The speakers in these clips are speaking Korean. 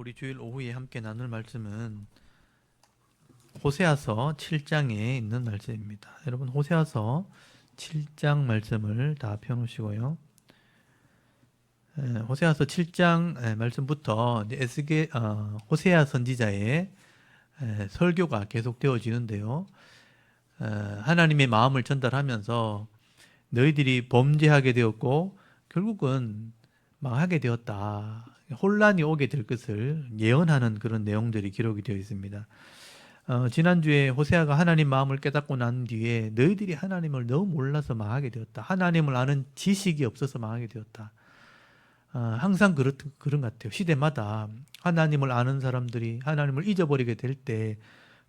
우리 주일 오후에 함께 나눌 말씀은 호세아서 7장에 있는 말씀입니다. 여러분 호세아서 7장 말씀을 다 펴놓으시고요. 호세아서 7장 말씀부터 호세아 선지자의 설교가 계속 되어지는데요. 하나님의 마음을 전달하면서 너희들이 범죄하게 되었고 결국은 망하게 되었다. 혼란이 오게 될 것을 예언하는 그런 내용들이 기록이 되어 있습니다. 지난주에 호세아가 하나님 마음을 깨닫고 난 뒤에 너희들이 하나님을 너무 몰라서 망하게 되었다. 하나님을 아는 지식이 없어서 망하게 되었다. 항상 그런 것 같아요. 시대마다 하나님을 아는 사람들이 하나님을 잊어버리게 될 때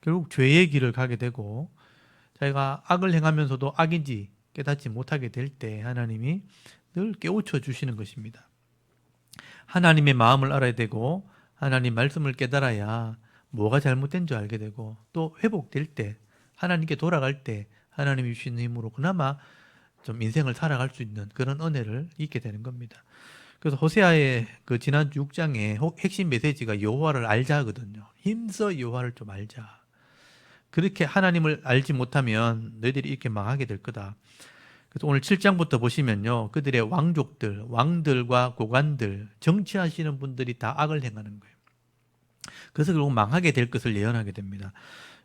결국 죄의 길을 가게 되고 자기가 악을 행하면서도 악인지 깨닫지 못하게 될 때 하나님이 늘 깨우쳐 주시는 것입니다. 하나님의 마음을 알아야 되고 하나님 말씀을 깨달아야 뭐가 잘못된 줄 알게 되고 또 회복될 때 하나님께 돌아갈 때 하나님이 주시는 힘으로 그나마 좀 인생을 살아갈 수 있는 그런 은혜를 잊게 되는 겁니다. 그래서 호세아의 그 지난 6장의 핵심 메시지가 여호와를 알자거든요. 힘써 여호와를 좀 알자. 그렇게 하나님을 알지 못하면 너희들이 이렇게 망하게 될 거다. 그래서 오늘 7장부터 보시면요. 그들의 왕족들, 왕들과 고관들, 정치하시는 분들이 다 악을 행하는 거예요. 그래서 결국 망하게 될 것을 예언하게 됩니다.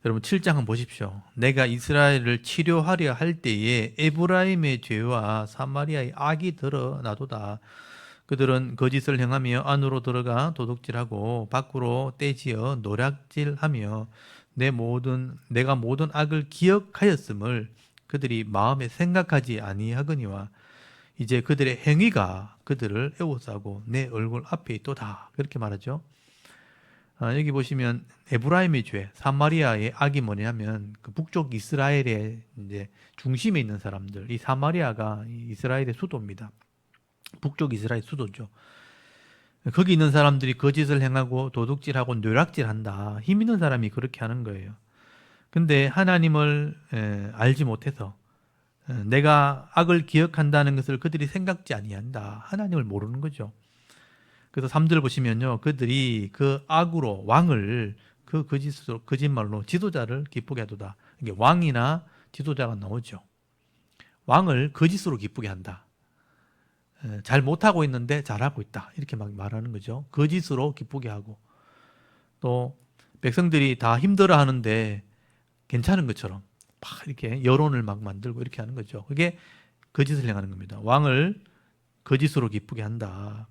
여러분 7장 한번 보십시오. 내가 이스라엘을 치료하려 할 때에 에브라임의 죄와 사마리아의 악이 드러나도다. 그들은 거짓을 행하며 안으로 들어가 도둑질하고 밖으로 떼지어 노략질하며 내가 모든 악을 기억하였음을 그들이 마음에 생각하지 아니하거니와 이제 그들의 행위가 그들을 애워싸고 내 얼굴 앞에 있도다. 그렇게 말하죠. 여기 보시면 에브라임의 죄, 사마리아의 악이 뭐냐면 그 북쪽 이스라엘의 이제 중심에 있는 사람들, 이 사마리아가 이스라엘의 수도입니다. 북쪽 이스라엘 수도죠. 거기 있는 사람들이 거짓을 행하고 도둑질하고 뇌락질한다. 힘 있는 사람이 그렇게 하는 거예요. 근데 하나님을 알지 못해서 내가 악을 기억한다는 것을 그들이 생각지 아니한다. 하나님을 모르는 거죠. 그래서 3절 보시면요. 그들이 그 악으로 왕을 그 거짓말로 지도자를 기쁘게 하도다. 이게 왕이나 지도자가 나오죠. 왕을 거짓으로 기쁘게 한다. 잘 못하고 있는데 잘하고 있다. 이렇게 막 말하는 거죠. 거짓으로 기쁘게 하고 또 백성들이 다 힘들어 하는데 괜찮은 것처럼 막 이렇게 여론을 막 만들고 이렇게 하는 거죠. 그게 거짓을 행하는 겁니다. 왕을 거짓으로 기쁘게 한다.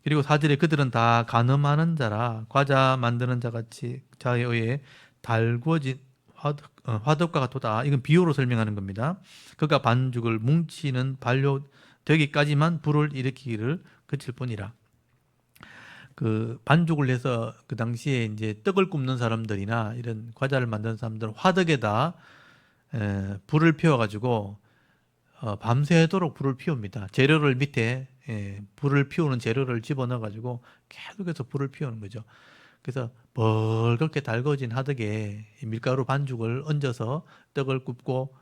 그리고 4절에 그들은 다 간음하는 자라 과자 만드는 자같이 자에 의해 달구어진 화덕과 같도다. 이건 비유로 설명하는 겁니다. 그가 반죽을 뭉치는 반려 되기까지만 불을 일으키기를 그칠 뿐이라. 그 반죽을 해서 그 당시에 이제 떡을 굽는 사람들이나 이런 과자를 만드는 사람들은 화덕에다 불을 피워가지고 밤새도록 불을 피웁니다. 재료를 밑에 불을 피우는 재료를 집어넣어가지고 계속해서 불을 피우는 거죠. 그래서 벌겋게 달궈진 화덕에 밀가루 반죽을 얹어서 떡을 굽고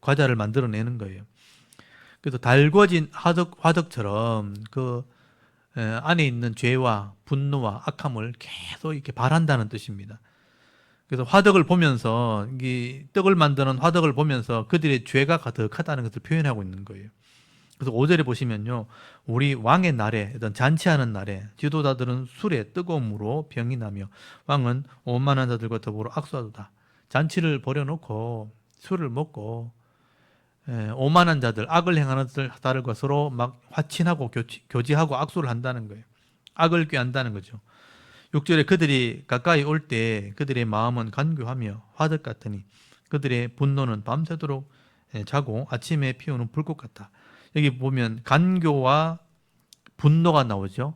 과자를 만들어내는 거예요. 그래서 달궈진 화덕처럼 그 안에 있는 죄와 분노와 악함을 계속 이렇게 발한다는 뜻입니다. 그래서 화덕을 보면서 이 떡을 만드는 화덕을 보면서 그들의 죄가 가득하다는 것을 표현하고 있는 거예요. 그래서 5절에 보시면요. 우리 왕의 날에 어떤 잔치하는 날에 지도자들은 술에 뜨거움으로 병이 나며 왕은 오만한 자들과 더불어 악수하도다. 잔치를 벌여놓고 술을 먹고 오만한 자들, 악을 행하는 자들과 서로 막 화친하고 교제하고 악수를 한다는 거예요. 악을 꾀한다는 거죠. 6절에 그들이 가까이 올 때 그들의 마음은 간교하며 화덕 같으니 그들의 분노는 밤새도록 자고 아침에 피우는 불꽃 같다. 여기 보면 간교와 분노가 나오죠.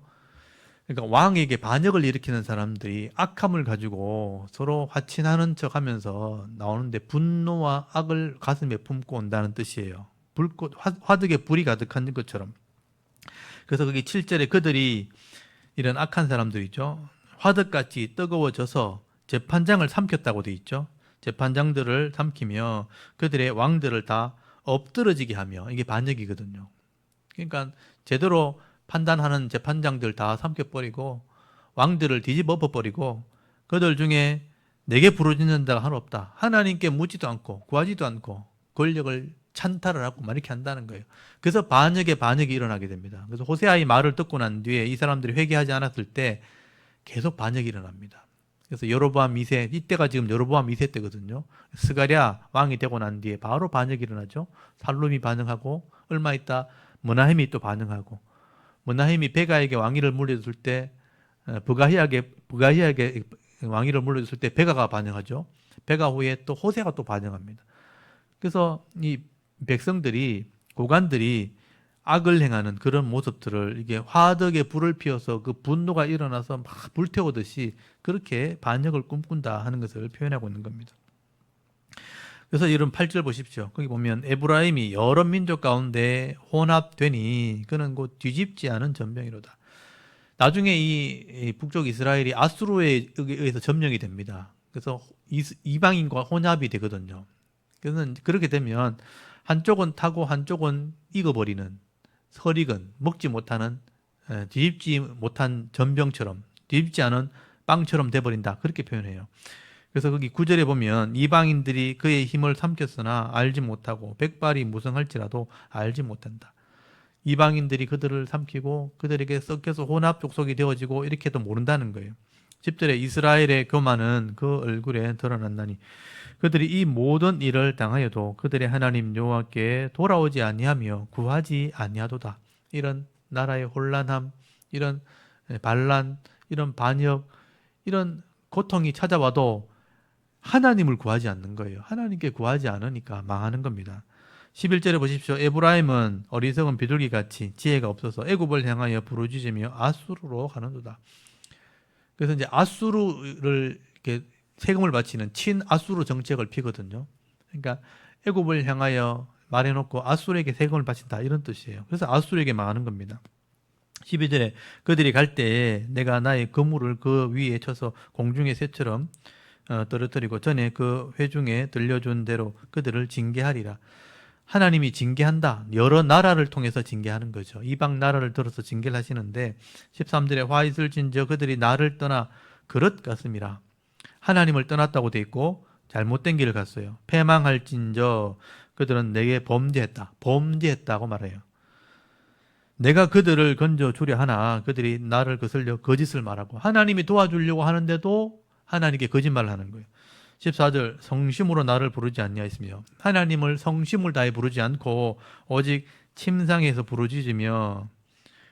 그러니까 왕에게 반역을 일으키는 사람들이 악함을 가지고 서로 화친하는 척 하면서 나오는데 분노와 악을 가슴에 품고 온다는 뜻이에요. 불꽃, 화덕에 불이 가득한 것처럼. 그래서 거기 7절에 그들이 이런 악한 사람들이죠. 화덕같이 뜨거워져서 재판장을 삼켰다고 돼 있죠. 재판장들을 삼키며 그들의 왕들을 다 엎드러지게 하며 이게 반역이거든요. 그러니까 제대로 판단하는 재판장들 다 삼켜버리고 왕들을 뒤집어 엎어버리고 그들 중에 내게 부르짖는 자가 하나 없다. 하나님께 묻지도 않고 구하지도 않고 권력을 찬탈을 하고 막 이렇게 한다는 거예요. 그래서 반역에 반역이 일어나게 됩니다. 그래서 호세아의 말을 듣고 난 뒤에 이 사람들이 회개하지 않았을 때 계속 반역이 일어납니다. 그래서 여로보암 2세, 이때가 지금 여로보암 2세 때거든요. 스가랴 왕이 되고 난 뒤에 바로 반역이 일어나죠. 살룸이 반응하고 얼마 있다 므나헴이 또 반응하고, 므나헴이 베가에게 왕위를 물려줬을 때 부가히에게 왕위를 물려줬을 때 베가가 반응하죠. 베가 후에 또 호세가 또 반응합니다. 그래서 이 백성들이, 고관들이 악을 행하는 그런 모습들을 이게 화덕에 불을 피워서 그 분노가 일어나서 막 불태우듯이 그렇게 반역을 꿈꾼다 하는 것을 표현하고 있는 겁니다. 그래서 이런 8절 보십시오. 거기 보면 에브라임이 여러 민족 가운데 혼합되니 그는 곧 뒤집지 않은 전병이로다. 나중에 이 북쪽 이스라엘이 아수르에 의해서 점령이 됩니다. 그래서 이방인과 혼합이 되거든요. 그래서 그렇게 되면 한쪽은 타고 한쪽은 익어버리는, 설익은 먹지 못하는, 뒤집지 못한 전병처럼, 뒤집지 않은 빵처럼 돼버린다, 그렇게 표현해요. 그래서 거기 9절에 보면 이방인들이 그의 힘을 삼켰으나 알지 못하고 백발이 무성할지라도 알지 못한다. 이방인들이 그들을 삼키고 그들에게 섞여서 혼합 족속이 되어지고 이렇게 해도 모른다는 거예요. 10절에 이스라엘의 교만은 그 얼굴에 드러났나니 그들이 이 모든 일을 당하여도 그들의 하나님 여호와께 돌아오지 아니하며 구하지 아니하도다. 이런 나라의 혼란함, 이런 반란, 이런 반역, 이런 고통이 찾아와도 하나님을 구하지 않는 거예요. 하나님께 구하지 않으니까 망하는 겁니다. 11절에 보십시오. 에브라임은 어리석은 비둘기같이 지혜가 없어서 애굽을 향하여 부르짖으며 아수르로 가는도다. 그래서 이제 아수르를 이렇게 세금을 바치는 친아수르 정책을 피거든요. 그러니까 애굽을 향하여 말해놓고 아수르에게 세금을 바친다, 이런 뜻이에요. 그래서 아수르에게 망하는 겁니다. 12절에 그들이 갈 때에 내가 나의 그물을 그 위에 쳐서 공중의 새처럼 떨어뜨리고 전에 그 회중에 들려준 대로 그들을 징계하리라. 하나님이 징계한다. 여러 나라를 통해서 징계하는 거죠. 이방 나라를 들어서 징계를 하시는데 13절에 화 있을진저 그들이 나를 떠나 그릇 같음이라. 하나님을 떠났다고 돼 있고 잘못된 길을 갔어요. 패망할진저 그들은 내게 범죄했다. 범죄했다고 말해요. 내가 그들을 건져 주려 하나 그들이 나를 거슬려 거짓을 말하고, 하나님이 도와주려고 하는데도 하나님께 거짓말을 하는 거예요. 14절 성심으로 나를 부르지 아니하였으며, 하나님을 성심을 다해 부르지 않고 오직 침상에서 부르짖으며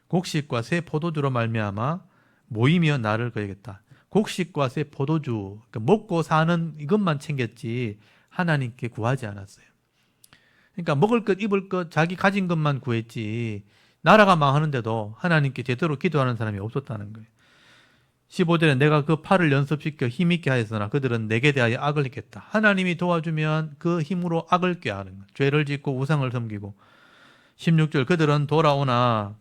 곡식과 새 포도주로 말미암아 모이며 나를 거야겠다. 곡식과 새 포도주, 그러니까 먹고 사는 이것만 챙겼지 하나님께 구하지 않았어요. 그러니까 먹을 것 입을 것 자기 가진 것만 구했지 나라가 망하는데도 하나님께 제대로 기도하는 사람이 없었다는 거예요. 15절에 내가 그 팔을 연습시켜 힘있게 하였으나 그들은 내게 대하여 악을 했겠다. 하나님이 도와주면 그 힘으로 악을 꾀하는 거예요. 죄를 짓고 우상을 섬기고. 16절 그들은 돌아오나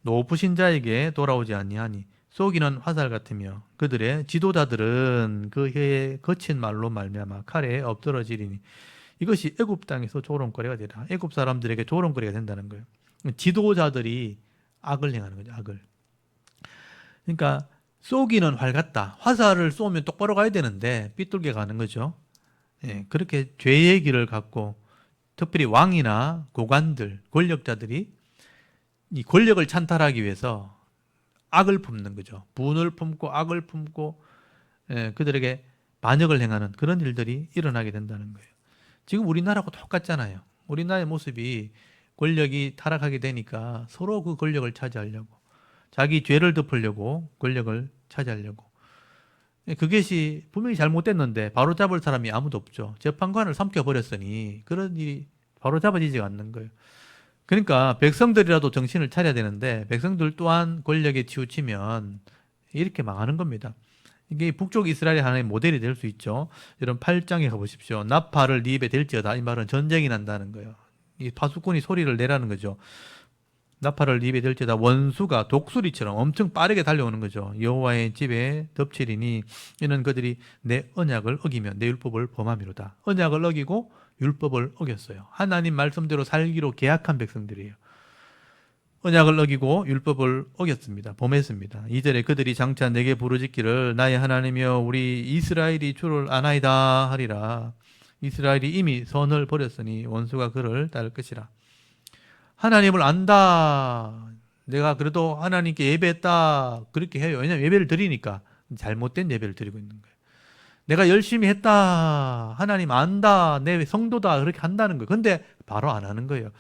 높으신 자에게 돌아오지 아니하니 쏘기는 화살 같으며 그들의 지도자들은 그 해의 거친 말로 말미암아 칼에 엎드러지리니 이것이 애굽 땅에서 조롱거리가 되라. 애굽 사람들에게 조롱거리가 된다는 거예요. 지도자들이 악을 행하는 거죠. 악을. 그러니까 쏘기는 활 같다. 화살을 쏘면 똑바로 가야 되는데 삐뚤게 가는 거죠. 예, 그렇게 죄의 길을 갖고 특별히 왕이나 고관들, 권력자들이 이 권력을 찬탈하기 위해서 악을 품는 거죠. 분을 품고 악을 품고 그들에게 반역을 행하는 그런 일들이 일어나게 된다는 거예요. 지금 우리나라하고 똑같잖아요. 우리나라의 모습이 권력이 타락하게 되니까 서로 그 권력을 차지하려고, 자기 죄를 덮으려고 권력을 차지하려고. 그것이 분명히 잘못됐는데 바로잡을 사람이 아무도 없죠. 재판관을 삼켜버렸으니 그런 일이 바로잡아지지 않는 거예요. 그러니까 백성들이라도 정신을 차려야 되는데 백성들 또한 권력에 치우치면 이렇게 망하는 겁니다. 이게 북쪽 이스라엘의 하나의 모델이 될 수 있죠. 이런 8장에 가보십시오. 나팔을 네 입에 댈지어다. 이 말은 전쟁이 난다는 거예요. 이 파수꾼이 소리를 내라는 거죠. 나팔을 네 입에 댈지어다. 원수가 독수리처럼 엄청 빠르게 달려오는 거죠. 여호와의 집에 덮치리니 이는 그들이 내 언약을 어기며 내 율법을 범함이로다. 언약을 어기고 율법을 어겼어요. 하나님 말씀대로 살기로 계약한 백성들이에요. 언약을 어기고 율법을 어겼습니다. 범했습니다. 2절에 그들이 장차 내게 부르짖기를 나의 하나님이여 우리 이스라엘이 주를 아나이다 하리라. 이스라엘이 이미 선을 버렸으니 원수가 그를 따를 것이라. 하나님을 안다. 내가 그래도 하나님께 예배했다. 그렇게 해요. 왜냐하면 예배를 드리니까 잘못된 예배를 드리고 있는 거예요. 내가 열심히 했다. 하나님 안다. 내 성도다. 그렇게 한다는 거예요. 근데 바로 안 하는 거예요.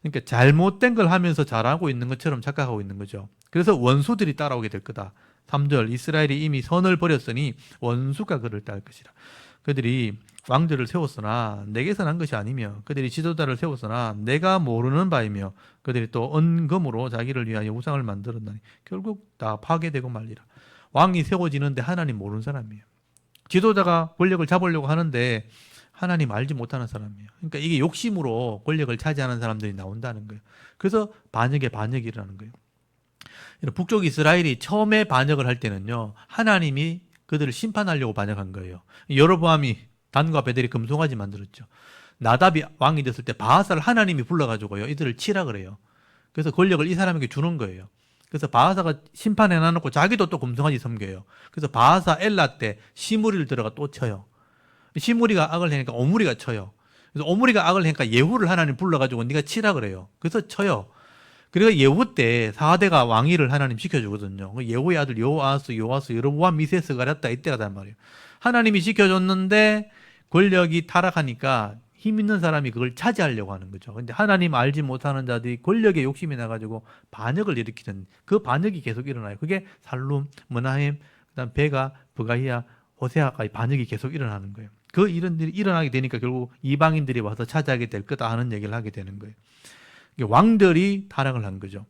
그러니까 잘못된 걸 하면서 잘하고 있는 것처럼 착각하고 있는 거죠. 그래서 원수들이 따라오게 될 거다. 3절 이스라엘이 이미 선을 버렸으니 원수가 그를 따를 것이라. 그들이 왕들을 세웠으나 내게서 난 것이 아니며 그들이 지도자를 세웠으나 내가 모르는 바이며 그들이 또 은금으로 자기를 위하여 우상을 만들었나니 결국 다 파괴되고 말리라. 왕이 세워지는데 하나님 모르는 사람이에요. 지도자가 권력을 잡으려고 하는데 하나님 알지 못하는 사람이에요. 그러니까 이게 욕심으로 권력을 차지하는 사람들이 나온다는 거예요. 그래서 반역에 반역이 일어나는 거예요. 북쪽 이스라엘이 처음에 반역을 할 때는요, 하나님이 그들을 심판하려고 반역한 거예요. 여로보암이 단과 베델이 금송아지 만들었죠. 나답이 왕이 됐을 때 바하사를 하나님이 불러가지고요, 이들을 치라 그래요. 그래서 권력을 이 사람에게 주는 거예요. 그래서 바하사가 심판해 놔놓고 자기도 또 금송아지 섬겨요. 그래서 바하사 엘라 때 시므리를 들어가 또 쳐요. 시므리가 악을 하니까 오므리가 쳐요. 그래서 오므리가 악을 하니까 예후를 하나님 불러가지고 네가 치라 그래요. 그래서 쳐요. 그리고 예후 때 4대가 왕위를 하나님 시켜주거든요. 예후의 아들 요아스, 여로보암, 미세스 가렸다 이때가단 말이에요. 하나님이 시켜줬는데 권력이 타락하니까 힘 있는 사람이 그걸 차지하려고 하는 거죠. 근데 하나님 알지 못하는 자들이 권력에 욕심이 나가지고 반역을 일으키는 그 반역이 계속 일어나요. 그게 살룸, 머나햄, 그다음 베가, 브가히야, 호세아까지 반역이 계속 일어나는 거예요. 그 일들이 일어나게 되니까 결국 이방인들이 와서 차지하게 될 거다 하는 얘기를 하게 되는 거예요. 왕들이 타락을 한 거죠.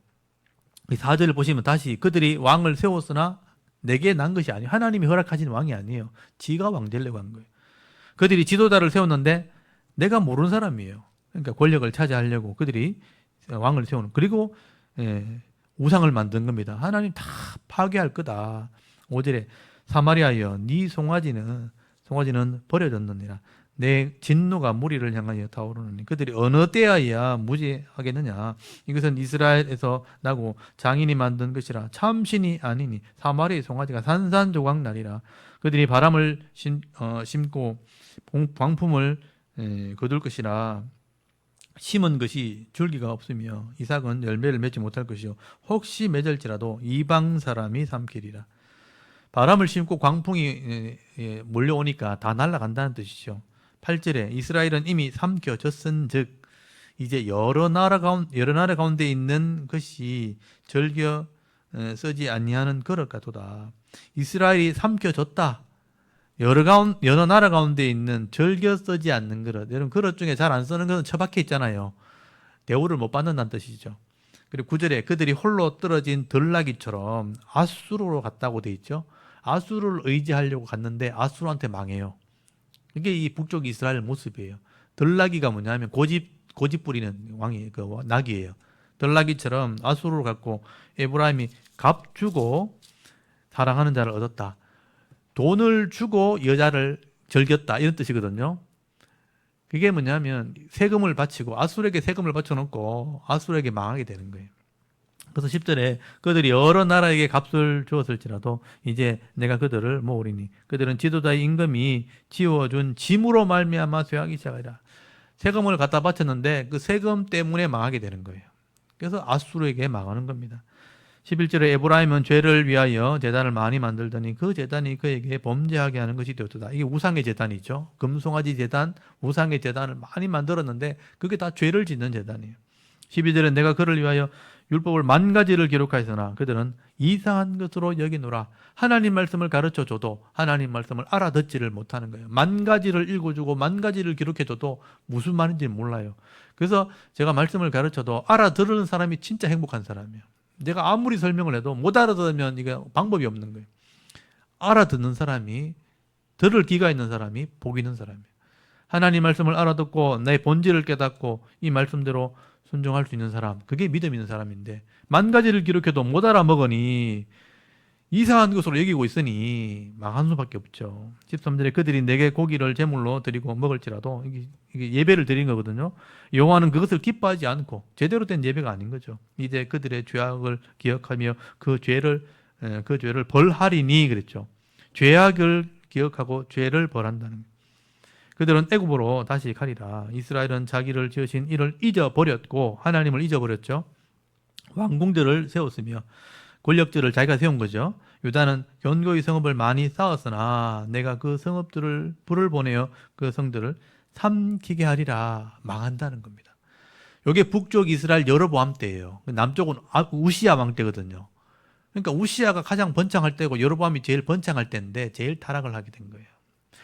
4절을 보시면 다시 그들이 왕을 세웠으나 내게 난 것이 아니에요. 하나님이 허락하신 왕이 아니에요. 지가 왕 되려고 한 거예요. 그들이 지도자를 세웠는데 내가 모르는 사람이에요. 그러니까 권력을 차지하려고 그들이 왕을 세우는. 그리고 우상을 만든 겁니다. 하나님 다 파괴할 거다. 5절에 사마리아여 네 송아지는 버려졌느니라. 내 진노가 무리를 향하여 타오르느니 그들이 어느 때야야 무지하겠느냐. 이것은 이스라엘에서 나고 장인이 만든 것이라 참신이 아니니 사마리아의 송아지가 산산조각 나리라. 그들이 바람을 심고 광품을 거둘 것이라. 심은 것이 줄기가 없으며 이삭은 열매를 맺지 못할 것이요 혹시 맺을지라도 이방 사람이 삼키리라. 바람을 심고 광풍이 몰려오니까 다 날아간다는 뜻이죠. 8절에 이스라엘은 이미 삼켜졌은즉 이제 여러 나라 가운데 있는 것이 절겨 쓰지 아니하는 그릇 같도다. 이스라엘이 삼켜졌다. 여러 나라 가운데 있는 절겨 쓰지 않는 그릇. 여러분 그릇 중에 잘 안 쓰는 것은 처박혀 있잖아요. 대우를 못 받는다는 뜻이죠. 그리고 9절에 그들이 홀로 떨어진 들나귀처럼 아수르로 갔다고 돼 있죠. 아수르를 의지하려고 갔는데 아수르한테 망해요. 이게 이 북쪽 이스라엘 모습이에요. 들나귀가 뭐냐면 고집 부리는 왕이 그 낙이에요. 들나귀처럼 아수르를 갖고 에브라임이 값 주고 사랑하는 자를 얻었다. 돈을 주고 여자를 즐겼다 이런 뜻이거든요. 그게 뭐냐면 세금을 바치고 아수르에게 세금을 바쳐놓고 아수르에게 망하게 되는 거예요. 그래서 10절에 그들이 여러 나라에게 값을 주었을지라도 이제 내가 그들을 모으리니 그들은 지도자의 임금이 지어준 짐으로 말미암아 쇠하기 시작하리라. 세금을 갖다 바쳤는데 그 세금 때문에 망하게 되는 거예요. 그래서 아수르에게 망하는 겁니다. 11절에 에브라임은 죄를 위하여 제단을 많이 만들더니 그 제단이 그에게 범죄하게 하는 것이 되었다. 이게 우상의 제단이죠. 금송아지 제단, 우상의 제단을 많이 만들었는데 그게 다 죄를 짓는 제단이에요. 12절에 내가 그를 위하여 율법을 10,000가지를 기록하였으나 그들은 이상한 것으로 여기노라. 하나님 말씀을 가르쳐줘도 하나님 말씀을 알아듣지를 못하는 거예요. 10,000가지를 읽어주고 10,000가지를 기록해줘도 무슨 말인지 몰라요. 그래서 제가 말씀을 가르쳐도 알아들은 사람이 진짜 행복한 사람이에요. 내가 아무리 설명을 해도 못 알아들으면 이게 방법이 없는 거예요. 알아듣는 사람이, 들을 귀가 있는 사람이 복 있는 사람이에요. 하나님 말씀을 알아듣고 내 본질을 깨닫고 이 말씀대로 순종할 수 있는 사람, 그게 믿음 있는 사람인데 10,000가지를 기록해도 못 알아먹으니 이상한 것으로 여기고 있으니 망한 수밖에 없죠. 13절에 그들이 내게 고기를 제물로 드리고 먹을지라도 이게 예배를 드린 거거든요. 여호와는 그것을 기뻐하지 않고 제대로 된 예배가 아닌 거죠. 이제 그들의 죄악을 기억하며 그 죄를 벌하리니 그랬죠. 죄악을 기억하고 죄를 벌한다는 거예요. 그들은 애굽으로 다시 가리라. 이스라엘은 자기를 지으신 이를 잊어버렸고 하나님을 잊어버렸죠. 왕궁들을 세웠으며 권력들을 자기가 세운 거죠. 유다는 견고히 성읍을 많이 쌓았으나 내가 그 성읍들을 불을 보내어 그 성들을 삼키게 하리라. 망한다는 겁니다. 이게 북쪽 이스라엘 여로보암 때예요. 남쪽은 우시야 왕 때거든요. 그러니까 우시야가 가장 번창할 때고 여로보암이 제일 번창할 때인데 제일 타락을 하게 된 거예요.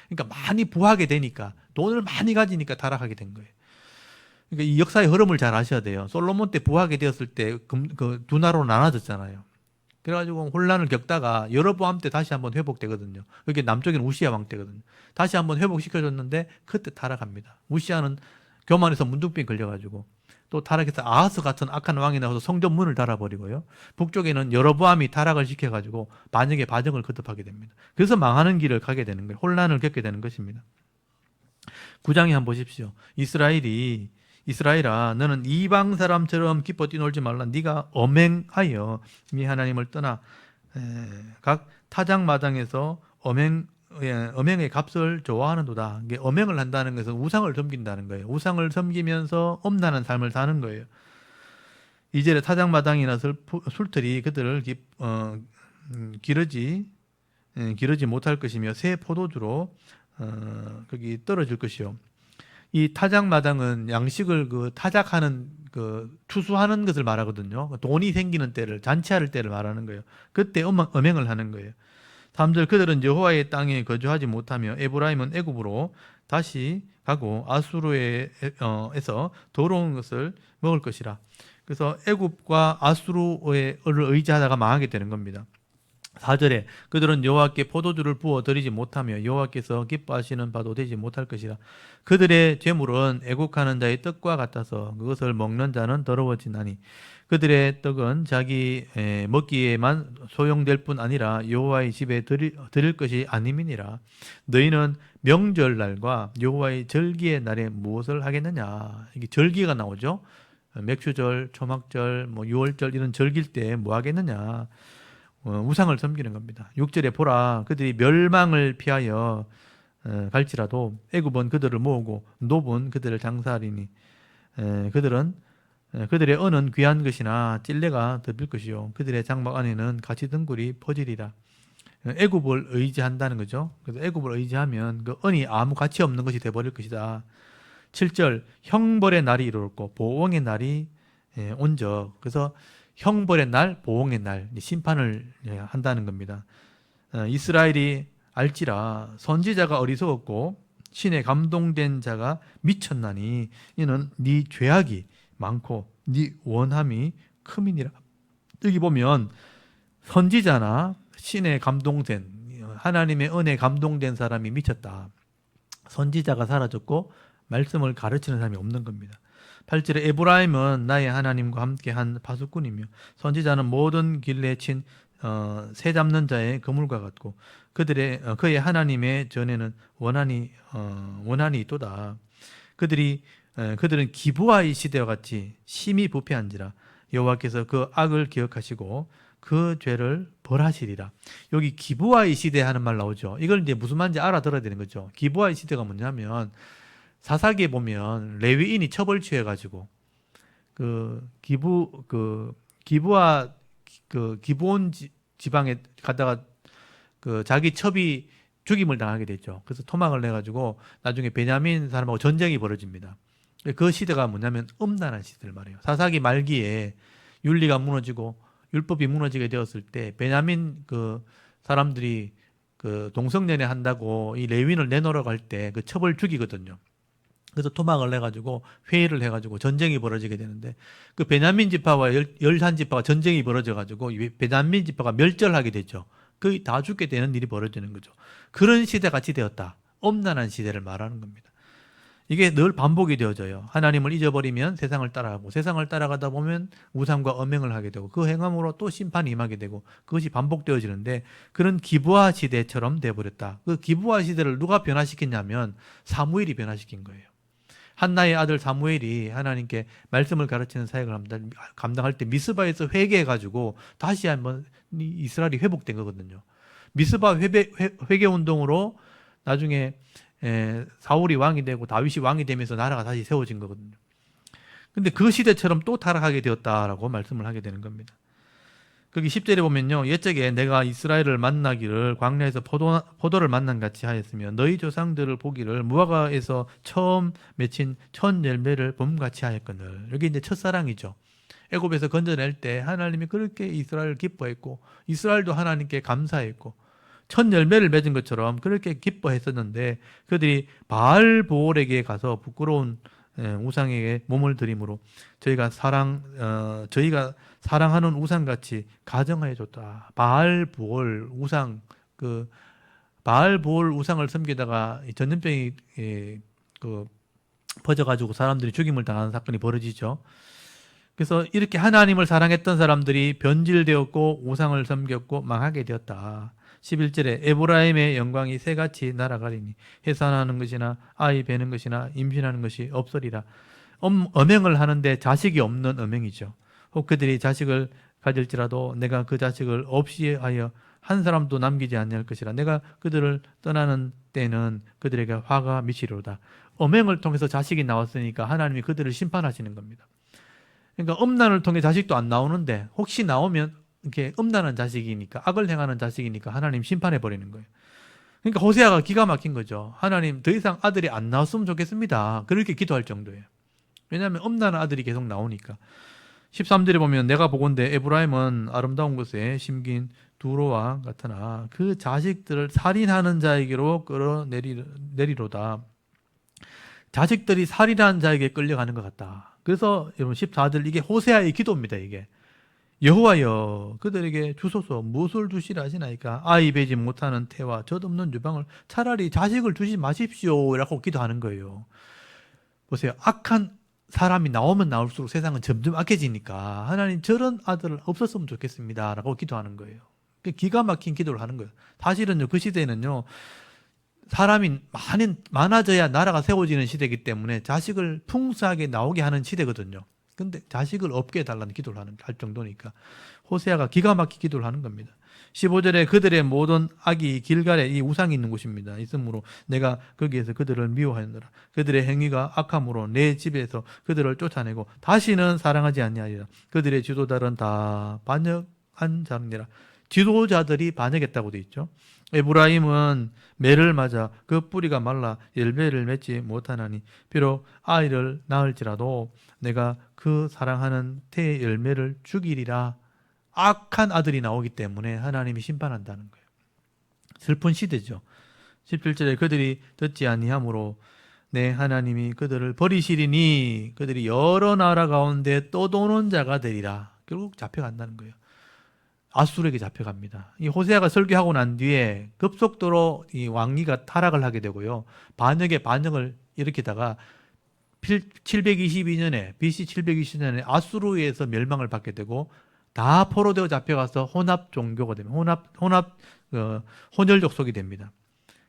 그러니까 많이 부하게 되니까 돈을 많이 가지니까 타락하게 된 거예요. 그러니까 이 역사의 흐름을 잘 아셔야 돼요. 솔로몬 때 부하게 되었을 때 그 두 나라로 나눠졌잖아요. 그래가지고 혼란을 겪다가 여로보암 때 다시 한번 회복되거든요. 그게 남쪽에는 우시야 왕 때거든요. 다시 한번 회복시켜줬는데 그때 타락합니다. 우시야는 교만해서 문둥병 걸려가지고 또 타락해서 아하스 같은 악한 왕이 나와서 성전 문을 닫아버리고요. 북쪽에는 여로보암이 타락을 시켜가지고 반역의 바정을 거듭하게 됩니다. 그래서 망하는 길을 가게 되는 거예요. 혼란을 겪게 되는 것입니다. 9장에 한번 보십시오. 이스라엘아 너는 이방 사람처럼 기뻐 뛰놀지 말라. 네가 엄행하여 네 하나님을 떠나 각 타작마당에서 엄행의 값을 좋아하는도다. 이게 엄행을 한다는 것은 우상을 섬긴다는 거예요. 우상을 섬기면서 엄란한 삶을 사는 거예요. 이절에 타작마당이나 술틀이 그들을 기르지 못할 것이며 새 포도주로 거기 떨어질 것이요. 이 타작마당은 양식을 타작하는 추수하는 것을 말하거든요. 돈이 생기는 때를 잔치할 때를 말하는 거예요. 그때 엄행을 하는 거예요. 3절 그들은 여호와의 땅에 거주하지 못하며 에브라임은 애굽으로 다시 가고 아수르에서 더러운 것을 먹을 것이라. 그래서 애굽과 아수르를 의지하다가 망하게 되는 겁니다. 4절에 그들은 여호와께 포도주를 부어 드리지 못하며 여호와께서 기뻐하시는 바도 되지 못할 것이라. 그들의 재물은 애국하는 자의 떡과 같아서 그것을 먹는 자는 더러워지나니 그들의 떡은 자기 먹기에만 소용될 뿐 아니라 여호와의 집에 드릴 것이 아님이니라. 너희는 명절날과 여호와의 절기의 날에 무엇을 하겠느냐. 이게 절기가 나오죠. 맥주절, 초막절, 유월절 이런 절기일 때 뭐 하겠느냐. 우상을 섬기는 겁니다. 6절에 보라 그들이 멸망을 피하여 갈지라도 애굽은 그들을 모으고 노분 그들을 장사하리니 그들의 은은 귀한 것이나 찔레가 덮일 것이요 그들의 장막 안에는 가시등굴이 퍼지리라. 애굽을 의지한다는 거죠. 그래서 애굽을 의지하면 그 은이 아무 가치 없는 것이 되어버릴 것이다. 7절 형벌의 날이 이르렀고 보응의 날이 온적. 그래서 형벌의 날, 보응의 날, 심판을 한다는 겁니다. 이스라엘이 알지라 선지자가 어리석었고 신에 감동된 자가 미쳤나니 이는 네 죄악이 많고 네 원함이 크민이라. 여기 보면 선지자나 신에 감동된 하나님의 은혜에 감동된 사람이 미쳤다. 선지자가 사라졌고 말씀을 가르치는 사람이 없는 겁니다. 8절에 에브라임은 나의 하나님과 함께한 파수꾼이며 선지자는 모든 길래 친 새 잡는 자의 그물과 같고 그의 하나님의 전에는 원한이 있도다. 그들은 기브아의 시대와 같이 심히 부패한지라 여호와께서 그 악을 기억하시고 그 죄를 벌하시리라. 여기 기브아의 시대 하는 말 나오죠. 이걸 이제 무슨 말인지 알아들어야 되는 거죠. 기브아의 시대가 뭐냐면 사사기에 보면 레위인이 처벌 취해가지고 기브아 기브온 지방에 갔다가 자기 첩이 죽임을 당하게 됐죠. 그래서 토막을 내가지고 나중에 베냐민 사람하고 전쟁이 벌어집니다. 그 시대가 뭐냐면 음란한 시대를 말해요. 사사기 말기에 윤리가 무너지고 율법이 무너지게 되었을 때 베냐민 사람들이 동성연애 한다고 이 레위인을 내놓으라고 할 때 그 첩을 죽이거든요. 그래서 토막을 내가지고 회의를 해가지고 전쟁이 벌어지게 되는데 그 베냐민 지파와 열한 지파가 전쟁이 벌어져가지고 베냐민 지파가 멸절하게 되죠. 거의 다 죽게 되는 일이 벌어지는 거죠. 그런 시대 같이 되었다. 엄난한 시대를 말하는 겁니다. 이게 늘 반복이 되어져요. 하나님을 잊어버리면 세상을 따라가고 세상을 따라가다 보면 우상과 엄행을 하게 되고 그 행함으로 또 심판이 임하게 되고 그것이 반복되어지는데 그런 기브아 시대처럼 돼버렸다. 그 기브아 시대를 누가 변화시켰냐면 사무엘이 변화시킨 거예요. 한나의 아들 사무엘이 하나님께 말씀을 가르치는 사역을 감당할 때 미스바에서 회개해가지고 다시 한번 이스라엘이 회복된 거거든요. 미스바 회개 운동으로 나중에 사울이 왕이 되고 다윗이 왕이 되면서 나라가 다시 세워진 거거든요. 근데 그 시대처럼 또 타락하게 되었다라고 말씀을 하게 되는 겁니다. 거기 10절에 보면요. 옛적에 내가 이스라엘을 만나기를 광야에서 포도를 만난 같이 하였으며 너희 조상들을 보기를 무화과에서 처음 맺힌 첫 열매를 봄같이 하였거늘. 여기 이제 첫사랑이죠. 애굽에서 건져낼 때 하나님이 그렇게 이스라엘을 기뻐했고 이스라엘도 하나님께 감사했고 첫 열매를 맺은 것처럼 그렇게 기뻐했었는데 그들이 바알보올에게 가서 부끄러운 우상에게 몸을 들이므로 저희가 사랑하는 우상같이 가정하여 줬다. 바알보올 우상 바알보올 우상을 섬기다가 전염병이 퍼져가지고 사람들이 죽임을 당하는 사건이 벌어지죠. 그래서 이렇게 하나님을 사랑했던 사람들이 변질되었고 우상을 섬겼고 망하게 되었다. 11절에 에브라임의 영광이 새같이 날아가리니 해산하는 것이나 아이 베는 것이나 임신하는 것이 없으리라. 엄행을 하는데 자식이 없는 엄행이죠. 혹 그들이 자식을 가질지라도 내가 그 자식을 없이 하여 한 사람도 남기지 아니할 것이라. 내가 그들을 떠나는 때는 그들에게 화가 미치리로다. 엄행을 통해서 자식이 나왔으니까 하나님이 그들을 심판하시는 겁니다. 그러니까 음란을 통해 자식도 안 나오는데 혹시 나오면 이렇게 음란한 자식이니까 악을 행하는 자식이니까 하나님 심판해 버리는 거예요. 그러니까 호세아가 기가 막힌 거죠. 하나님 더 이상 아들이 안 나왔으면 좋겠습니다. 그렇게 기도할 정도예요. 왜냐하면 음란한 아들이 계속 나오니까. 13절에 보면 내가 보건대 에브라임은 아름다운 곳에 심긴 두로와 같으나 그 자식들을 살인하는 자에게로 끌어내리로다. 자식들이 살인하는 자에게 끌려가는 것 같다. 그래서 여러분 14절 이게 호세아의 기도입니다. 이게 여호와여 그들에게 주소서 무엇을 주시라 하시나이까 아이 베지 못하는 태와 젖없는 유방을 차라리 자식을 주지 마십시오 라고 기도하는 거예요. 보세요. 악한 사람이 나오면 나올수록 세상은 점점 악해지니까 하나님 저런 아들을 없었으면 좋겠습니다 라고 기도하는 거예요. 기가 막힌 기도를 하는 거예요. 사실은요 그 시대는요 사람이 많아져야 나라가 세워지는 시대이기 때문에 자식을 풍성하게 나오게 하는 시대거든요. 근데 자식을 없게 해달라는 기도를 할 정도니까 호세아가 기가 막히게 기도를 하는 겁니다. 15절에 그들의 모든 악이 길갈에 이 우상이 있는 곳입니다. 있으므로 내가 거기에서 그들을 미워하였노라. 그들의 행위가 악함으로 내 집에서 그들을 쫓아내고 다시는 사랑하지 아니하리라. 그들의 지도자들은 다 반역한 자니라. 지도자들이 반역했다고 되어 있죠. 에브라임은 매를 맞아 그 뿌리가 말라 열매를 맺지 못하나니 비록 아이를 낳을지라도 내가 그 사랑하는 태의 열매를 죽이리라. 악한 아들이 나오기 때문에 하나님이 심판한다는 거예요. 슬픈 시대죠. 17절에 그들이 듣지 아니하므로 내 하나님이 그들을 버리시리니 그들이 여러 나라 가운데 떠도는 자가 되리라. 결국 잡혀간다는 거예요. 아수르에게 잡혀갑니다. 이 호세아가 설교하고 난 뒤에 급속도로 이 왕위가 타락을 하게 되고요. 반역을 일으키다가 722년에 BC 722년에 아수르에서 멸망을 받게 되고 다 포로되어 잡혀가서 혼합 종교가 됩니다. 혼혈 족속이 됩니다.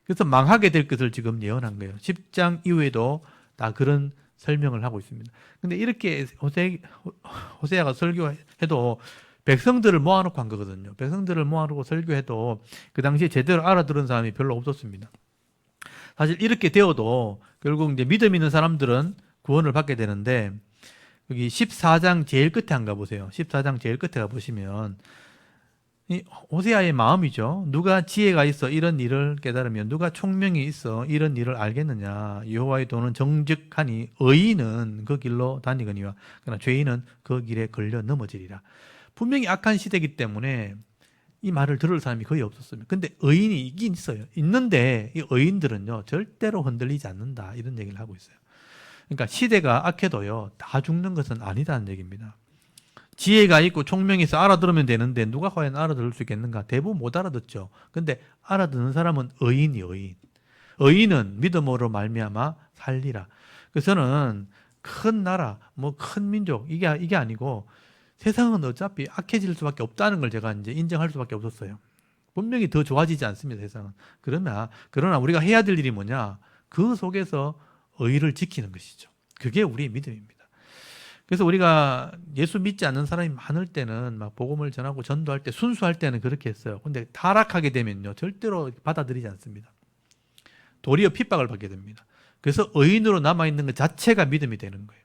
그래서 망하게 될 것을 지금 예언한 거예요. 10장 이후에도 다 그런 설명을 하고 있습니다. 근데 이렇게 호세아가 설교해도 백성들을 모아놓고 한 거거든요. 백성들을 모아놓고 설교해도 그 당시에 제대로 알아들은 사람이 별로 없었습니다. 사실 이렇게 되어도 결국 이제 믿음 있는 사람들은 구원을 받게 되는데 여기 14장 제일 끝에 한가 보세요. 14장 제일 끝에 가보시면 이 호세아의 마음이죠. 누가 지혜가 있어 이런 일을 깨달으면 누가 총명이 있어 이런 일을 알겠느냐. 여호와의 도는 정직하니 의인은 그 길로 다니거니와 그러나 죄인은 그 길에 걸려 넘어지리라. 분명히 악한 시대이기 때문에 이 말을 들을 사람이 거의 없었습니다. 근데 의인이 있긴 있어요. 있는데 이 의인들은요 절대로 흔들리지 않는다 이런 얘기를 하고 있어요. 그러니까 시대가 악해도요 다 죽는 것은 아니다는 얘기입니다. 지혜가 있고 총명이 있어 알아들으면 되는데 누가 과연 알아들을 수 있겠는가? 대부분 못 알아듣죠. 근데 알아듣는 사람은 의인이 의인. 의인은 믿음으로 말미암아 살리라. 그래서 저는 큰 나라, 뭐 큰 민족 이게 아니고 세상은 어차피 악해질 수밖에 없다는 걸 제가 이제 인정할 수밖에 없었어요. 분명히 더 좋아지지 않습니다, 세상은. 그러나 우리가 해야 될 일이 뭐냐? 그 속에서 의를 지키는 것이죠. 그게 우리의 믿음입니다. 그래서 우리가 예수 믿지 않는 사람이 많을 때는 막 복음을 전하고 전도할 때 순수할 때는 그렇게 했어요. 근데 타락하게 되면요, 절대로 받아들이지 않습니다. 도리어 핍박을 받게 됩니다. 그래서 의인으로 남아있는 것 자체가 믿음이 되는 거예요.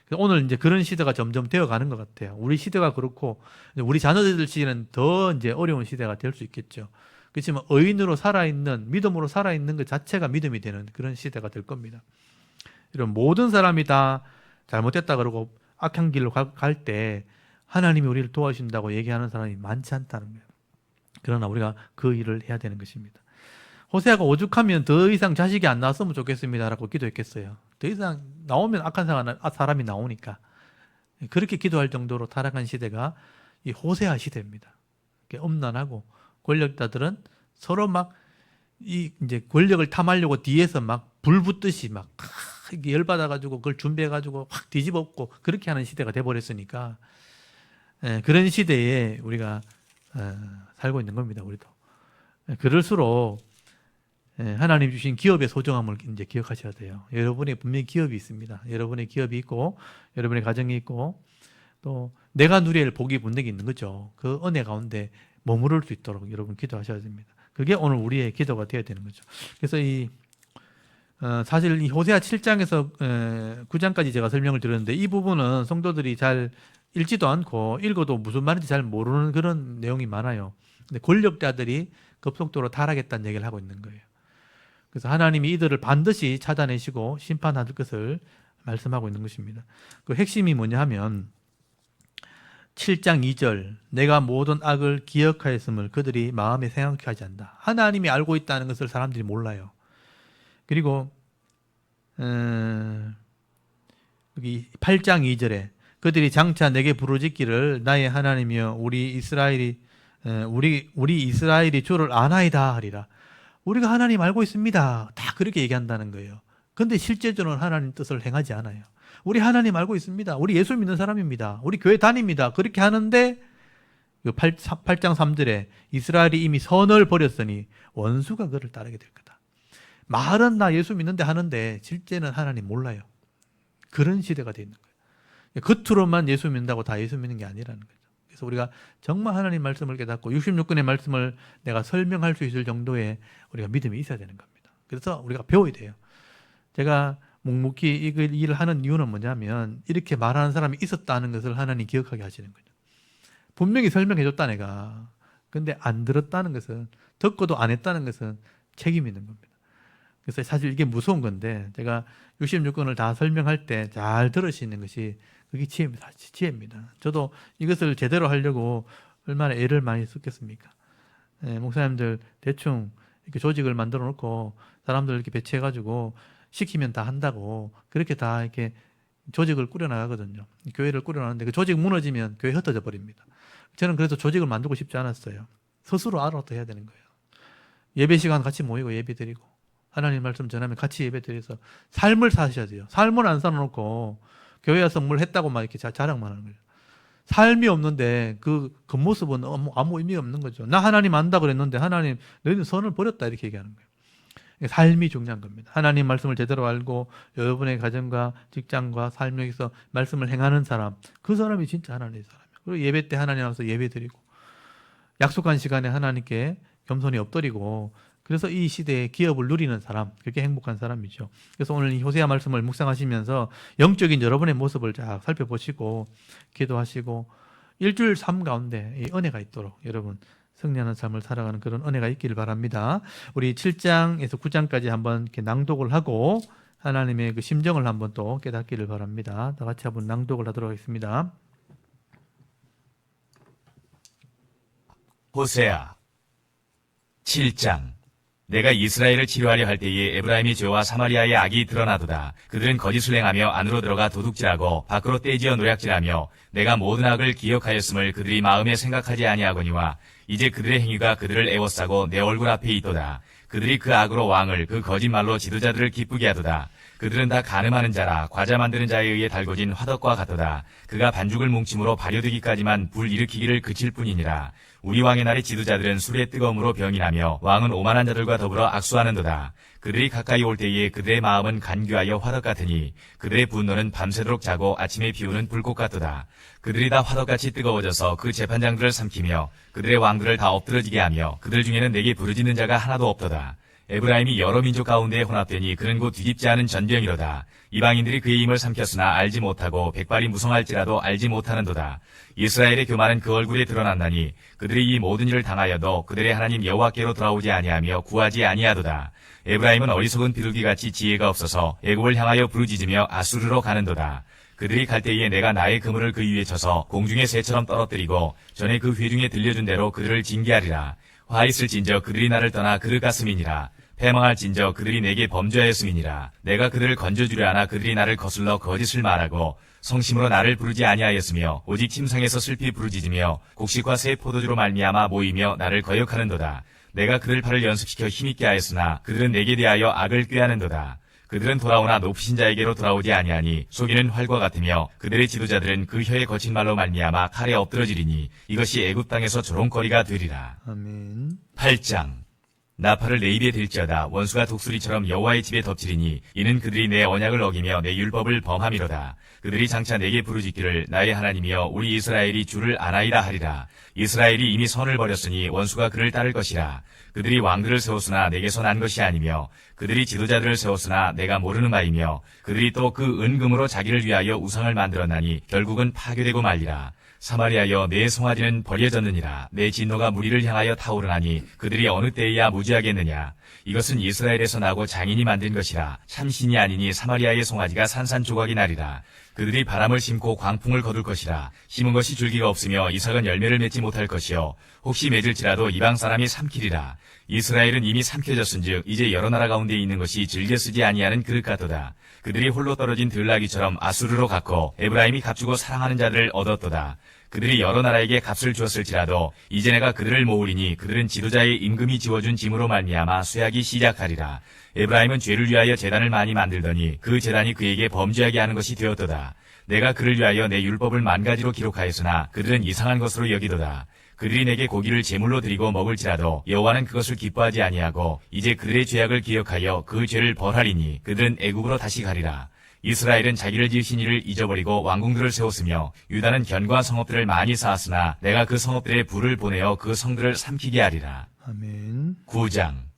그래서 오늘 이제 그런 시대가 점점 되어 가는 것 같아요. 우리 시대가 그렇고, 우리 자녀들 시대는 더 이제 어려운 시대가 될 수 있겠죠. 그렇지만 의인으로 살아있는, 믿음으로 살아있는 것 자체가 믿음이 되는 그런 시대가 될 겁니다. 이런 모든 사람이 다 잘못됐다 그러고 악한 길로 갈 때 하나님이 우리를 도와주신다고 얘기하는 사람이 많지 않다는 거예요. 그러나 우리가 그 일을 해야 되는 것입니다. 호세아가 오죽하면 더 이상 자식이 안 나왔으면 좋겠습니다라고 기도했겠어요. 더 이상 나오면 악한 사람이 나오니까. 그렇게 기도할 정도로 타락한 시대가 이 호세아 시대입니다. 엄난하고 권력자들은 서로 막 이제 권력을 탐하려고 뒤에서 막 불 붙듯이 막 열받아가지고 그걸 준비해가지고 확 뒤집어엎고 그렇게 하는 시대가 돼버렸으니까 그런 시대에 우리가 살고 있는 겁니다. 우리도. 그럴수록 하나님 주신 기업의 소중함을 이제 기억하셔야 돼요. 여러분의 분명히 기업이 있습니다. 여러분의 기업이 있고 여러분의 가정이 있고 또 내가 누릴 복이 분명히 있는 거죠. 그 은혜 가운데 머무를 수 있도록 여러분 기도하셔야 됩니다. 그게 오늘 우리의 기도가 되어야 되는 거죠. 그래서 사실 이 호세아 7장에서 9장까지 제가 설명을 드렸는데 이 부분은 성도들이 잘 읽지도 않고 읽어도 무슨 말인지 잘 모르는 그런 내용이 많아요. 근데 권력자들이 급속도로 타락했다는 얘기를 하고 있는 거예요. 그래서 하나님이 이들을 반드시 찾아내시고 심판할 것을 말씀하고 있는 것입니다. 그 핵심이 뭐냐 하면 7장 2절 내가 모든 악을 기억하였음을 그들이 마음에 생각하지 하지 않는다. 하나님이 알고 있다는 것을 사람들이 몰라요. 그리고 여기 8장 2절에 그들이 장차 내게 부르짖기를 나의 하나님이여 우리 이스라엘이 주를 아나이다 하리라. 우리가 하나님 알고 있습니다. 다 그렇게 얘기한다는 거예요. 그런데 실제적으로는 하나님 뜻을 행하지 않아요. 우리 하나님 알고 있습니다. 우리 예수 믿는 사람입니다. 우리 교회 다닙니다. 그렇게 하는데 8장 3절에 이스라엘이 이미 선을 버렸으니 원수가 그를 따르게 될 거다. 말은 나 예수 믿는데 하는데 실제는 하나님 몰라요. 그런 시대가 되어 있는 거예요. 겉으로만 예수 믿는다고 다 예수 믿는 게 아니라는 거죠. 그래서 우리가 정말 하나님 말씀을 깨닫고 66권의 말씀을 내가 설명할 수 있을 정도의 우리가 믿음이 있어야 되는 겁니다. 그래서 우리가 배워야 돼요. 제가 묵묵히 이 일을 하는 이유는 뭐냐면 이렇게 말하는 사람이 있었다는 것을 하나님 기억하게 하시는 거죠. 분명히 설명해 줬다 내가. 근데 안 들었다는 것은, 듣고도 안 했다는 것은 책임이 있는 겁니다. 그래서 사실 이게 무서운 건데 제가 66권을 다 설명할 때 잘 들으시는 것이 그게 지혜입니다. 저도 이것을 제대로 하려고 얼마나 애를 많이 썼겠습니까? 목사님들 대충 이렇게 조직을 만들어 놓고 사람들 이렇게 배치해가지고 시키면 다 한다고 그렇게 다 이렇게 조직을 꾸려나가거든요. 교회를 꾸려나가는데 그 조직 무너지면 교회 흩어져 버립니다. 저는 그래서 조직을 만들고 싶지 않았어요. 스스로 알아서 해야 되는 거예요. 예배 시간 같이 모이고 예배 드리고 하나님 말씀 전하면 같이 예배 드려서 삶을 사셔야 돼요. 삶을 안 살아놓고 교회 와서 뭘 했다고 막 이렇게 자랑만 하는 거예요. 삶이 없는데 그 겉모습은 아무 의미가 없는 거죠. 나 하나님 안다 그랬는데 하나님 너희는 선을 버렸다 이렇게 얘기하는 거예요. 삶이 중요한 겁니다. 하나님 말씀을 제대로 알고 여러분의 가정과 직장과 삶에서 말씀을 행하는 사람, 그 사람이 진짜 하나님의 사람이에요. 그리고 예배 때 하나님 앞에서 예배 드리고 약속한 시간에 하나님께 겸손히 엎드리고 그래서 이 시대의 기업을 누리는 사람, 그게 행복한 사람이죠. 그래서 오늘 이 호세아 말씀을 묵상하시면서 영적인 여러분의 모습을 쫙 살펴보시고 기도하시고 일주일 삶 가운데 이 은혜가 있도록 여러분 승리하는 삶을 살아가는 그런 은혜가 있기를 바랍니다. 우리 7장에서 9장까지 한번 이렇게 낭독을 하고 하나님의 그 심정을 한번 또 깨닫기를 바랍니다. 다 같이 한번 낭독을 하도록 하겠습니다. 호세아 7장 내가 이스라엘을 치료하려 할 때에 에브라임의 죄와 사마리아의 악이 드러나도다. 그들은 거짓을 행하며 안으로 들어가 도둑질하고 밖으로 떼지어 노략질하며 내가 모든 악을 기억하였음을 그들이 마음에 생각하지 아니하거니와 이제 그들의 행위가 그들을 애워싸고 내 얼굴 앞에 있도다. 그들이 그 악으로 왕을 그 거짓말로 지도자들을 기쁘게 하도다. 그들은 다 간음하는 자라 과자 만드는 자에 의해 달궈진 화덕과 같도다. 그가 반죽을 뭉침으로 발효되기까지만 불 일으키기를 그칠 뿐이니라. 우리 왕의 날의 지도자들은 술의 뜨거움으로 병이 나며 왕은 오만한 자들과 더불어 악수하는도다. 그들이 가까이 올 때에 그들의 마음은 간귀하여 화덕 같으니 그들의 분노는 밤새도록 자고 아침에 비우는 불꽃 같도다. 그들이 다 화덕같이 뜨거워져서 그 재판장들을 삼키며 그들의 왕들을 다 엎드러지게 하며 그들 중에는 내게 부르짖는 자가 하나도 없도다. 에브라임이 여러 민족 가운데 혼합되니 그는 곧 뒤집지 않은 전병이로다. 이방인들이 그의 힘을 삼켰으나 알지 못하고 백발이 무성할지라도 알지 못하는도다. 이스라엘의 교만은 그 얼굴에 드러난다니 그들이 이 모든 일을 당하여도 그들의 하나님 여호와께로 돌아오지 아니하며 구하지 아니하도다. 에브라임은 어리석은 비둘기같이 지혜가 없어서 애굽을 향하여 부르짖으며 아수르로 가는도다. 그들이 갈 때에 내가 나의 그물을 그 위에 쳐서 공중의 새처럼 떨어뜨리고 전에 그 회중에 들려준 대로 그들을 징계하리라. 화 있을진저 그들이 나를 떠나 그르갔음이니라. 패망할진저 그들이 내게 범죄하였음이니라. 내가 그들을 건져주려 하나 그들이 나를 거슬러 거짓을 말하고 성심으로 나를 부르지 아니하였으며 오직 침상에서 슬피 부르짖으며 곡식과 새 포도주로 말미암아 모이며 나를 거역하는도다. 내가 그들 팔을 연습시켜 힘있게 하였으나 그들은 내게 대하여 악을 꾀하는도다. 그들은 돌아오나 높으신 자에게로 돌아오지 아니하니 속이는 활과 같으며 그들의 지도자들은 그 혀에 거친 말로 말미암아 칼에 엎드러지리니 이것이 애굽 땅에서 조롱거리가 되리라. 아멘. 8장 나팔을 내 입에 들지어다 원수가 독수리처럼 여호와의 집에 덮치리니 이는 그들이 내 언약을 어기며 내 율법을 범함이로다. 그들이 장차 내게 부르짖기를 나의 하나님이여 우리 이스라엘이 주를 아나이다 하리라. 이스라엘이 이미 선을 버렸으니 원수가 그를 따를 것이라. 그들이 왕들을 세웠으나 내게서 난 것이 아니며 그들이 지도자들을 세웠으나 내가 모르는 바이며 그들이 또 그 은금으로 자기를 위하여 우상을 만들었나니 결국은 파괴되고 말리라. 사마리아여 내 송아지는 버려졌느니라. 내 진노가 무리를 향하여 타오르나니 그들이 어느 때에야 무지하겠느냐. 이것은 이스라엘에서 나고 장인이 만든 것이라. 참신이 아니니 사마리아의 송아지가 산산조각이 나리라. 그들이 바람을 심고 광풍을 거둘 것이라. 심은 것이 줄기가 없으며 이삭은 열매를 맺지 못할 것이요 혹시 맺을지라도 이방 사람이 삼키리라. 이스라엘은 이미 삼켜졌은즉 이제 여러 나라 가운데 있는 것이 즐겨 쓰지 아니하는 그릇 같도다. 그들이 홀로 떨어진 들나귀처럼 아수르로 갔고 에브라임이 값주고 사랑하는 자들을 얻었도다. 그들이 여러 나라에게 값을 주었을지라도 이제 내가 그들을 모으리니 그들은 지도자의 임금이 지워준 짐으로 말미암아 쇠하기 시작하리라. 에브라임은 죄를 위하여 제단을 많이 만들더니 그 제단이 그에게 범죄하게 하는 것이 되었도다. 내가 그를 위하여 내 율법을 만가지로 기록하였으나 그들은 이상한 것으로 여기도다. 그들이 내게 고기를 제물로 드리고 먹을지라도 여호와는 그것을 기뻐하지 아니하고 이제 그들의 죄악을 기억하여 그 죄를 벌하리니 그들은 애굽으로 다시 가리라. 이스라엘은 자기를 지으신 이를 잊어버리고 왕궁들을 세웠으며 유다는 견고한 성읍들을 많이 쌓았으나 내가 그 성읍들에 불을 보내어 그 성들을 삼키게 하리라. 아멘. 9장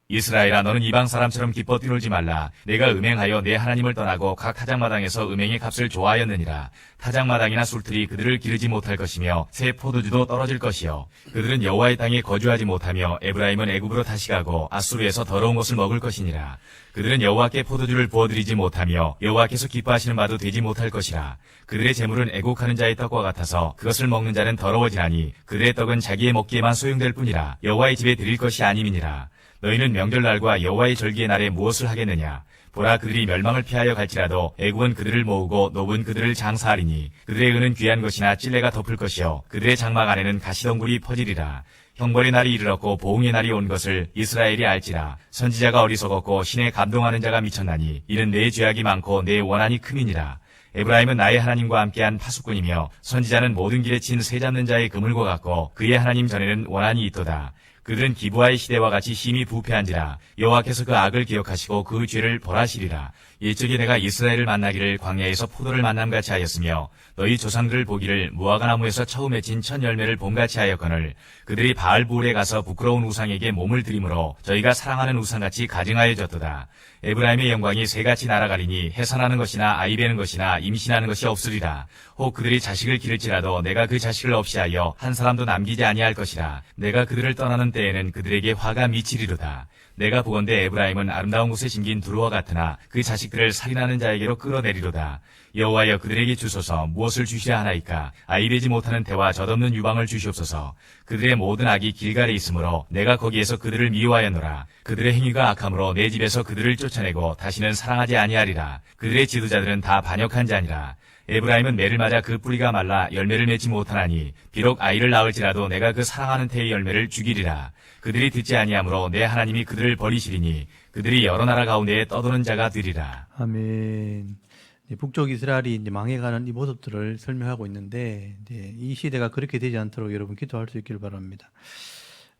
이스라엘아 너는 이방 사람처럼 기뻐 뛰놀지 말라. 내가 음행하여 내 하나님을 떠나고 각 타작마당에서 음행의 값을 좋아하였느니라. 타작마당이나 술틀이 그들을 기르지 못할 것이며 새 포도주도 떨어질 것이요 그들은 여호와의 땅에 거주하지 못하며 에브라임은 애굽으로 다시 가고 아수르에서 더러운 것을 먹을 것이니라. 그들은 여호와께 포도주를 부어드리지 못하며 여호와께서 기뻐하시는 바도 되지 못할 것이라. 그들의 재물은 애곡하는 자의 떡과 같아서 그것을 먹는 자는 더러워지나니 그들의 떡은 자기의 먹기에만 소용될 뿐이라. 여호와의 집에 드릴 것이 아님이니라. 너희는 명절날과 여호와의 절기의 날에 무엇을 하겠느냐? 보라 그들이 멸망을 피하여 갈지라도 애굽은 그들을 모으고 노은 그들을 장사하리니 그들의 은은 귀한 것이나 찔레가 덮을 것이요 그들의 장막 안에는 가시덩굴이 퍼지리라. 형벌의 날이 이르렀고 보응의 날이 온 것을 이스라엘이 알지라. 선지자가 어리석었고 신에 감동하는 자가 미쳤나니 이는 내 죄악이 많고 내 원한이 큼이니라. 에브라임은 나의 하나님과 함께한 파수꾼이며 선지자는 모든 길에 친 새 잡는 자의 그물과 같고 그의 하나님 전에는 원한이 있도다. 그들은 기브아의 시대와 같이 심히 부패한지라. 여호와께서 그 악을 기억하시고 그 죄를 벌하시리라. 옛적에 내가 이스라엘을 만나기를 광야에서 포도를 만남같이 하였으며 너희 조상들을 보기를 무화과 나무에서 처음 맺힌 첫 열매를 봄같이 하였거늘 그들이 바알부울에 가서 부끄러운 우상에게 몸을 들이므로 저희가 사랑하는 우상같이 가증하여졌도다. 에브라임의 영광이 새같이 날아가리니 해산하는 것이나 아이 베는 것이나 임신하는 것이 없으리라. 혹 그들이 자식을 기를지라도 내가 그 자식을 없이하여 한 사람도 남기지 아니할 것이라. 내가 그들을 떠나는 때에는 그들에게 화가 미치리로다. 내가 보건대 에브라임은 아름다운 곳에 심긴 두루와 같으나 그 자식들을 살인하는 자에게로 끌어내리로다. 여호와여 그들에게 주소서. 무엇을 주시려 하나이까? 아이 베지 못하는 태와 젖없는 유방을 주시옵소서. 그들의 모든 악이 길갈에 있으므로 내가 거기에서 그들을 미워하였노라. 그들의 행위가 악함으로 내 집에서 그들을 쫓아내고 다시는 사랑하지 아니하리라. 그들의 지도자들은 다 반역한 자니라. 에브라임은 매를 맞아 그 뿌리가 말라 열매를 맺지 못하나니 비록 아이를 낳을지라도 내가 그 사랑하는 태의 열매를 죽이리라. 그들이 듣지 아니하므로 내 하나님이 그들을 버리시리니 그들이 여러 나라 가운데에 떠도는 자가 되리라. 아멘. 이제 북쪽 이스라엘이 이제 망해가는 이 모습들을 설명하고 있는데 이제 이 시대가 그렇게 되지 않도록 여러분 기도할 수 있기를 바랍니다.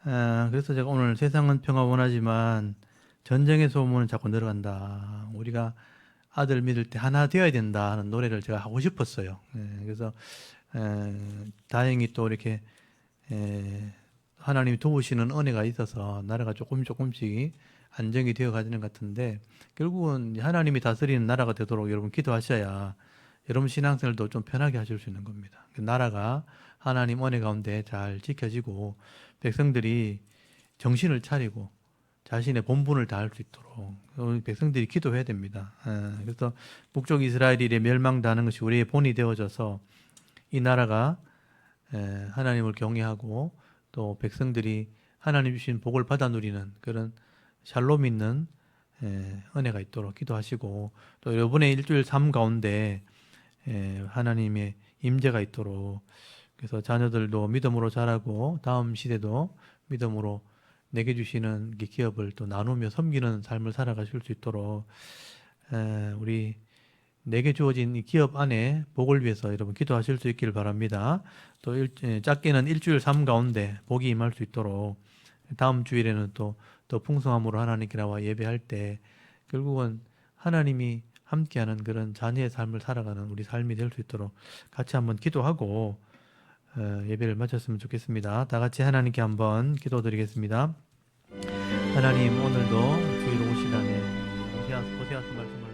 그래서 제가 오늘 세상은 평화 원하지만 전쟁의 소문은 자꾸 늘어간다. 우리가 아들 믿을 때 하나 되어야 된다 하는 노래를 제가 하고 싶었어요. 그래서 다행히 또 이렇게 하나님이 도우시는 은혜가 있어서 나라가 조금씩 안정이 되어 가지는 것 같은데 결국은 하나님이 다스리는 나라가 되도록 여러분 기도하셔야 여러분 신앙생활도 좀 편하게 하실 수 있는 겁니다. 그 나라가 하나님 은혜 가운데 잘 지켜지고 백성들이 정신을 차리고 자신의 본분을 다할 수 있도록 백성들이 기도해야 됩니다. 그래서 북쪽 이스라엘이 멸망당하는 것이 우리의 본이 되어져서 이 나라가 하나님을 경외하고 또 백성들이 하나님 주신 복을 받아 누리는 그런 샬롬 있는 은혜가 있도록 기도하시고 또 이번에 일주일 삶 가운데 하나님의 임재가 있도록 그래서 자녀들도 믿음으로 자라고 다음 시대도 믿음으로 내게 주시는 이 기업을 또 나누며 섬기는 삶을 살아가실 수 있도록 우리 내게 주어진 이 기업 안에 복을 위해서 여러분 기도하실 수 있기를 바랍니다. 또 작게는 일주일 삶 가운데 복이 임할 수 있도록 다음 주일에는 또 더 풍성함으로 하나님께 나와 예배할 때 결국은 하나님이 함께하는 그런 자녀의 삶을 살아가는 우리 삶이 될 수 있도록 같이 한번 기도하고 예배를 마쳤으면 좋겠습니다. 다 같이 하나님께 한번 기도드리겠습니다. 하나님 오늘도 주일 오시다네 오세하스 말씀